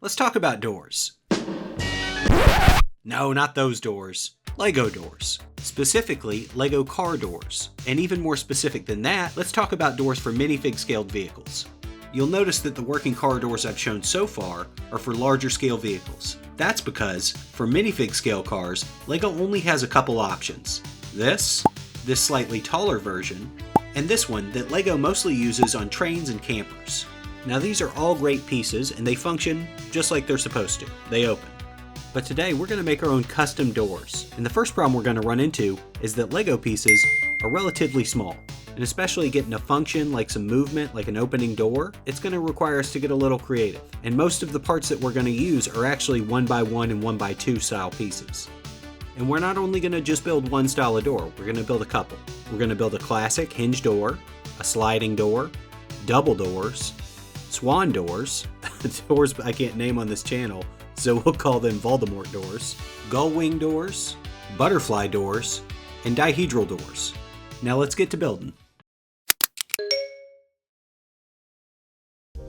Let's talk about doors. No, not those doors. LEGO doors. Specifically, LEGO car doors. And even more specific than that, let's talk about doors for minifig scaled vehicles. You'll notice that the working car doors I've shown so far are for larger scale vehicles. That's because, for minifig scale cars, LEGO only has a couple options. This slightly taller version, and this one that LEGO mostly uses on trains and campers. Now these are all great pieces and they function just like they're supposed to. They open. But today we're going to make our own custom doors. And the first problem we're going to run into is that LEGO pieces are relatively small. And especially getting a function like some movement, like an opening door, it's going to require us to get a little creative. And most of the parts that we're going to use are actually 1x1 and 1x2 style pieces. And we're not only going to just build one style of door, we're going to build a couple. We're going to build a classic hinge door, a sliding door, double doors, Swan doors, doors I can't name on this channel, so we'll call them Voldemort doors, Gullwing doors, butterfly doors, and Dihedral doors. Now let's get to building.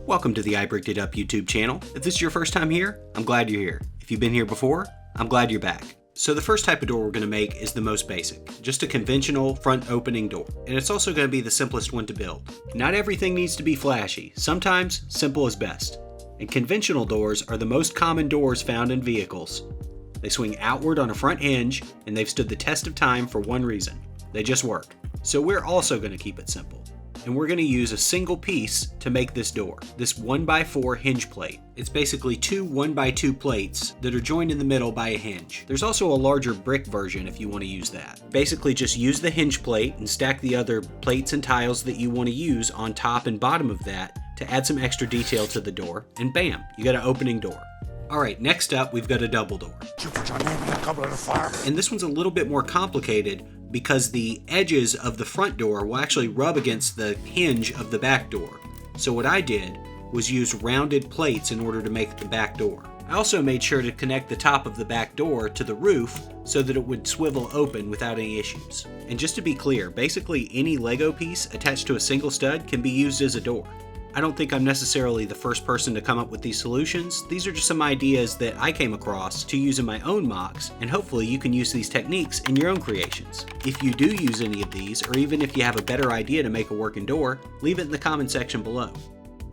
Welcome to the I Bricked It Up YouTube channel. If this is your first time here, I'm glad you're here. If you've been here before, I'm glad you're back. So the first type of door we're going to make is the most basic, just a conventional front opening door. And it's also going to be the simplest one to build. Not everything needs to be flashy. Sometimes simple is best. And conventional doors are the most common doors found in vehicles. They swing outward on a front hinge, and they've stood the test of time for one reason. They just work. So we're also going to keep it simple. And we're going to use a single piece to make this door, this 1x4 hinge plate. It's basically two 1x2 plates that are joined in the middle by a hinge. There's also a larger brick version if you want to use that. Basically just use the hinge plate and stack the other plates and tiles that you want to use on top and bottom of that to add some extra detail to the door, and bam, you got an opening door. Alright, next up we've got a double door. And this one's a little bit more complicated because the edges of the front door will actually rub against the hinge of the back door. So what I did was use rounded plates in order to make the back door. I also made sure to connect the top of the back door to the roof so that it would swivel open without any issues. And just to be clear, basically any LEGO piece attached to a single stud can be used as a door. I don't think I'm necessarily the first person to come up with these solutions. These are just some ideas that I came across to use in my own MOCs, and hopefully you can use these techniques in your own creations. If you do use any of these, or even if you have a better idea to make a working door, leave it in the comment section below.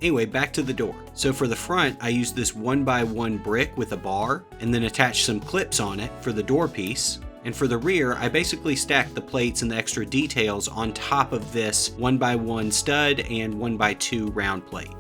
Anyway, back to the door. So for the front, I used this 1x1 brick with a bar, and then attached some clips on it for the door piece. And for the rear, I basically stacked the plates and the extra details on top of this 1x1 stud and 1x2 round plate.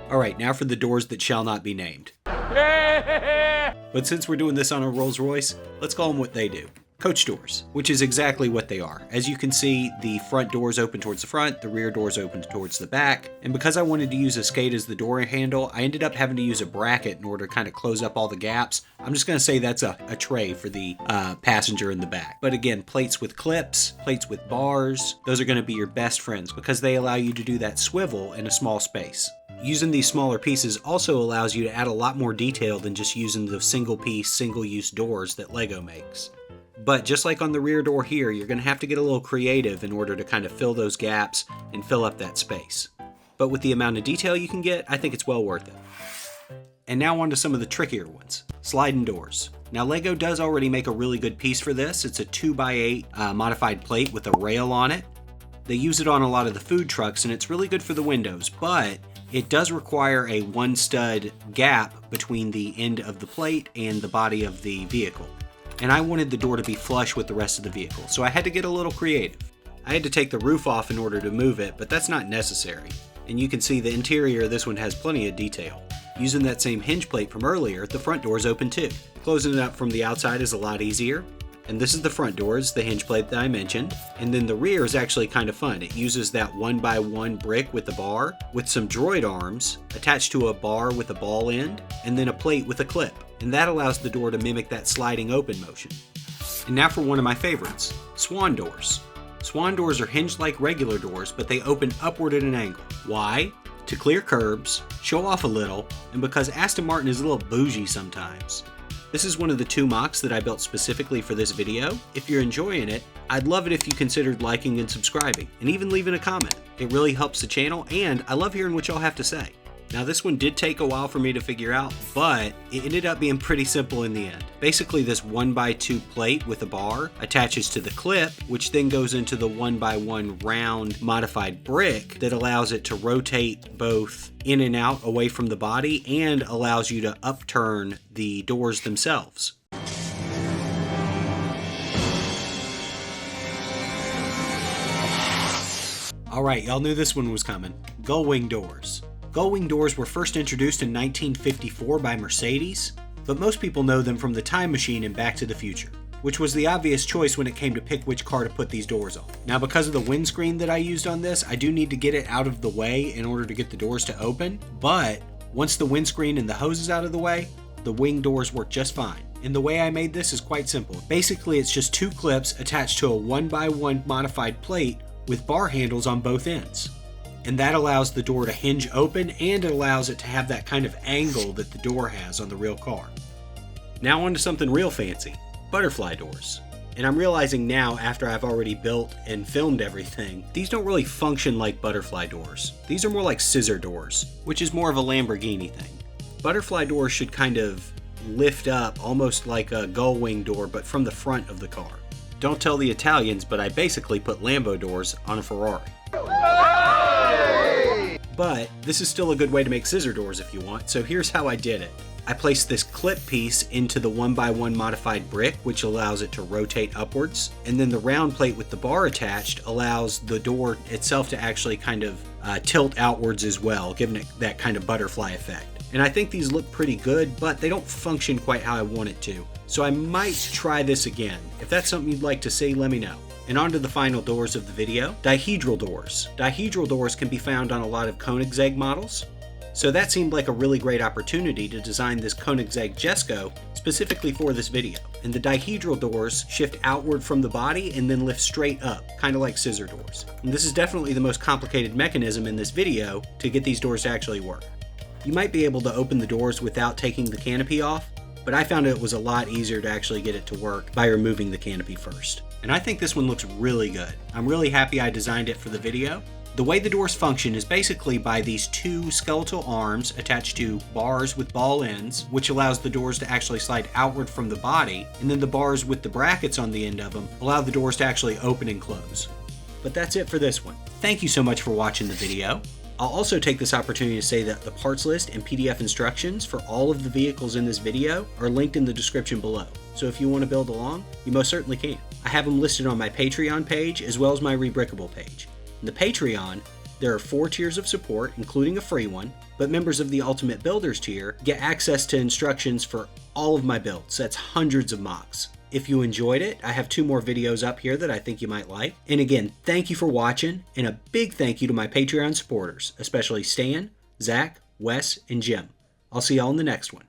Alright, now for the doors that shall not be named. But since we're doing this on a Rolls Royce, let's call them what they do. Coach doors, which is exactly what they are. As you can see, the front doors open towards the front, the rear doors open towards the back, and because I wanted to use a skate as the door handle, I ended up having to use a bracket in order to kind of close up all the gaps. I'm just going to say that's a tray for the passenger in the back. But again, plates with clips, plates with bars, those are going to be your best friends because they allow you to do that swivel in a small space. Using these smaller pieces also allows you to add a lot more detail than just using the single piece, single use doors that LEGO makes. But just like on the rear door here, you're going to have to get a little creative in order to kind of fill those gaps and fill up that space. But with the amount of detail you can get, I think it's well worth it. And now on to some of the trickier ones. Sliding doors. Now LEGO does already make a really good piece for this. It's a 2x8 modified plate with a rail on it. They use it on a lot of the food trucks and it's really good for the windows, but it does require a one stud gap between the end of the plate and the body of the vehicle. And I wanted the door to be flush with the rest of the vehicle, so I had to get a little creative. I had to take the roof off in order to move it, but that's not necessary. And you can see the interior of this one has plenty of detail. Using that same hinge plate from earlier, the front door is open too. Closing it up from the outside is a lot easier. And this is the front door, it's the hinge plate that I mentioned. And then the rear is actually kind of fun. It uses that 1x1 brick with the bar, with some droid arms attached to a bar with a ball end, and then a plate with a clip. And that allows the door to mimic that sliding open motion. And now for one of my favorites, Swan doors. Swan doors are hinged like regular doors, but they open upward at an angle. Why? To clear curbs, show off a little, and because Aston Martin is a little bougie sometimes. This is one of the two MOCs that I built specifically for this video. If you're enjoying it, I'd love it if you considered liking and subscribing, and even leaving a comment. It really helps the channel, and I love hearing what y'all have to say. Now this one did take a while for me to figure out, but it ended up being pretty simple in the end. Basically this 1x2 plate with a bar attaches to the clip, which then goes into the 1x1 round modified brick that allows it to rotate both in and out away from the body and allows you to upturn the doors themselves. Alright, y'all knew this one was coming. Gullwing doors. Gullwing doors were first introduced in 1954 by Mercedes, but most people know them from the Time Machine and Back to the Future, which was the obvious choice when it came to pick which car to put these doors on. Now because of the windscreen that I used on this, I do need to get it out of the way in order to get the doors to open, but once the windscreen and the hose is out of the way, the wing doors work just fine. And the way I made this is quite simple. Basically it's just two clips attached to a 1x1 modified plate with bar handles on both ends. And that allows the door to hinge open, and it allows it to have that kind of angle that the door has on the real car. Now on to something real fancy, butterfly doors. And I'm realizing now, after I've already built and filmed everything, these don't really function like butterfly doors. These are more like scissor doors, which is more of a Lamborghini thing. Butterfly doors should kind of lift up almost like a gullwing door, but from the front of the car. Don't tell the Italians, but I basically put Lambo doors on a Ferrari. But this is still a good way to make scissor doors if you want, so here's how I did it. I placed this clip piece into the 1x1 modified brick, which allows it to rotate upwards, and then the round plate with the bar attached allows the door itself to actually kind of tilt outwards as well, giving it that kind of butterfly effect. And I think these look pretty good, but they don't function quite how I want it to. So I might try this again. If that's something you'd like to see, let me know. And on to the final doors of the video, dihedral doors. Dihedral doors can be found on a lot of Koenigsegg models. So that seemed like a really great opportunity to design this Koenigsegg Jesko specifically for this video. And the dihedral doors shift outward from the body and then lift straight up, kind of like scissor doors. And this is definitely the most complicated mechanism in this video to get these doors to actually work. You might be able to open the doors without taking the canopy off, but I found it was a lot easier to actually get it to work by removing the canopy first. And I think this one looks really good. I'm really happy I designed it for the video. The way the doors function is basically by these two skeletal arms attached to bars with ball ends, which allows the doors to actually slide outward from the body, and then the bars with the brackets on the end of them allow the doors to actually open and close. But that's it for this one. Thank you so much for watching the video. I'll also take this opportunity to say that the parts list and PDF instructions for all of the vehicles in this video are linked in the description below. So if you want to build along, you most certainly can. I have them listed on my Patreon page as well as my Rebrickable page. In the Patreon, there are 4 tiers of support, including a free one, but members of the Ultimate Builders tier get access to instructions for all of my builds. That's hundreds of mocks. If you enjoyed it, I have 2 more videos up here that I think you might like. And again, thank you for watching, and a big thank you to my Patreon supporters, especially Stan, Zach, Wes, and Jim. I'll see y'all in the next one.